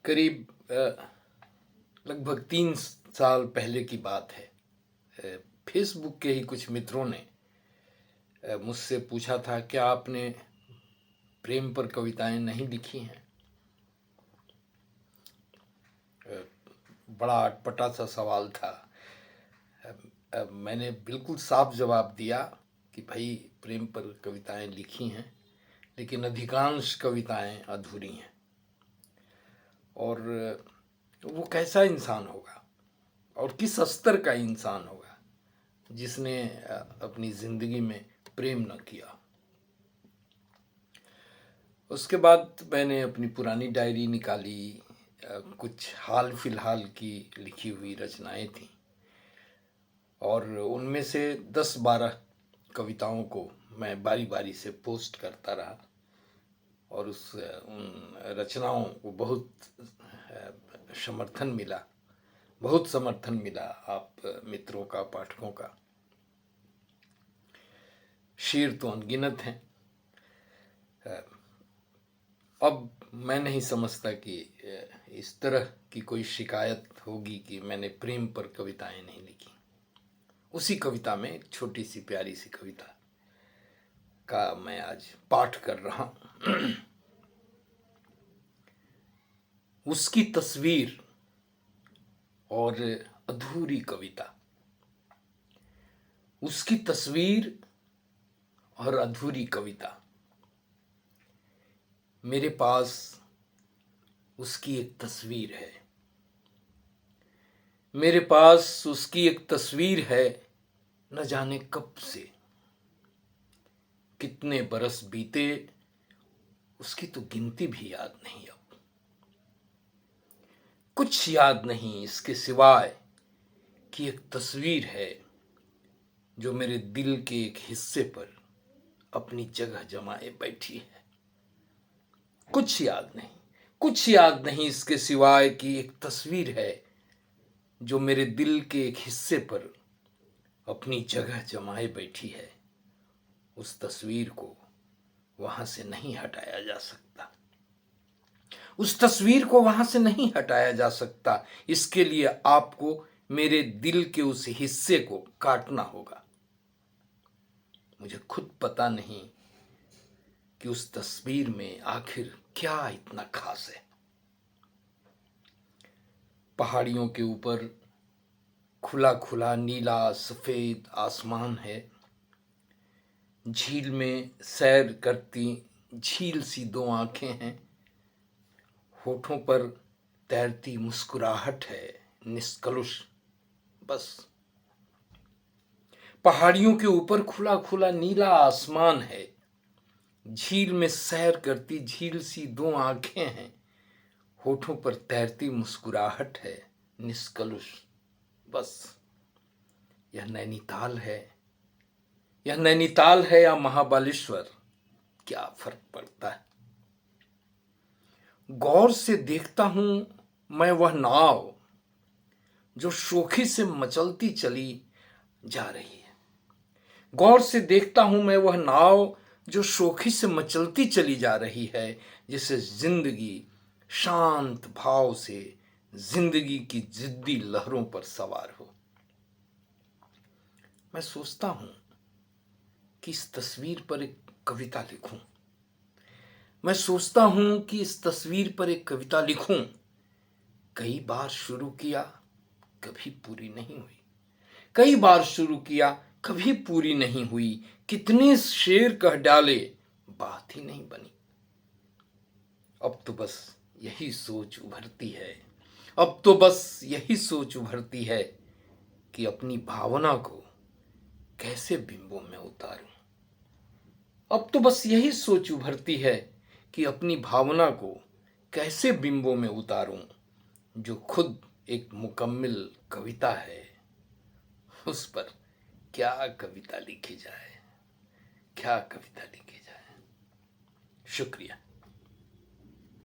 करीब लगभग 3 साल पहले की बात है। फेसबुक के ही कुछ मित्रों ने मुझसे पूछा था, क्या आपने प्रेम पर कविताएं नहीं लिखी हैं। बड़ा अटपटा सा सवाल था। मैंने बिल्कुल साफ जवाब दिया कि भाई प्रेम पर कविताएं लिखी हैं, लेकिन अधिकांश कविताएं अधूरी हैं। और वो कैसा इंसान होगा और किस स्तर का इंसान होगा जिसने अपनी ज़िंदगी में प्रेम न किया। उसके बाद मैंने अपनी पुरानी डायरी निकाली। कुछ हाल फिलहाल की लिखी हुई रचनाएं थीं और उनमें से 10-12 कविताओं को मैं बारी बारी से पोस्ट करता रहा और उन रचनाओं को बहुत समर्थन मिला आप मित्रों का, पाठकों का। शेर तो अनगिनत हैं। अब मैं नहीं समझता कि इस तरह की कोई शिकायत होगी कि मैंने प्रेम पर कविताएं नहीं लिखी। उसी कविता में एक छोटी सी प्यारी सी कविता का मैं आज पाठ कर रहा हूं। उसकी तस्वीर और अधूरी कविता। उसकी तस्वीर और अधूरी कविता। मेरे पास उसकी एक तस्वीर है। मेरे पास उसकी एक तस्वीर है, न जाने कब से। कितने बरस बीते उसकी तो गिनती भी याद नहीं। अब कुछ याद नहीं इसके सिवाय कि एक तस्वीर है जो मेरे दिल के एक हिस्से पर अपनी जगह जमाए बैठी है। कुछ याद नहीं इसके सिवाय कि एक तस्वीर है जो मेरे दिल के एक हिस्से पर अपनी जगह जमाए बैठी है। उस तस्वीर को वहां से नहीं हटाया जा सकता। उस तस्वीर को वहां से नहीं हटाया जा सकता। इसके लिए आपको मेरे दिल के उस हिस्से को काटना होगा। मुझे खुद पता नहीं कि उस तस्वीर में आखिर क्या इतना खास है। पहाड़ियों के ऊपर खुला खुला नीला सफेद आसमान है। झील में सैर करती झील सी 2 आंखें हैं। होठों पर तैरती मुस्कुराहट है, निष्कलुष बस। पहाड़ियों के ऊपर खुला खुला नीला आसमान है। झील में सैर करती झील सी 2 आंखें हैं। होठों पर तैरती मुस्कुराहट है, निष्कलुष बस। यह नैनीताल है या महाबलेश्वर, क्या फर्क पड़ता है। गौर से देखता हूं मैं वह नाव जो शोखी से मचलती चली जा रही है। गौर से देखता हूं मैं वह नाव जो शोखी से मचलती चली जा रही है, जिसे जिंदगी शांत भाव से जिंदगी की जिद्दी लहरों पर सवार हो। मैं सोचता हूं कि इस तस्वीर पर एक कविता लिखूं। मैं सोचता हूं कि इस तस्वीर पर एक कविता लिखूं। कई बार शुरू किया, कभी पूरी नहीं हुई। कई बार शुरू किया, कभी पूरी नहीं हुई। कितने शेर कह डाले, बात ही नहीं बनी। अब तो बस यही सोच उभरती है। अब तो बस यही सोच उभरती है कि अपनी भावना को कैसे बिंबों में उतारूं। अब तो बस यही सोच उभरती है कि अपनी भावना को कैसे बिंबों में उतारूं। जो खुद एक मुकम्मिल कविता है, उस पर क्या कविता लिखी जाए, क्या कविता लिखी जाए। शुक्रिया।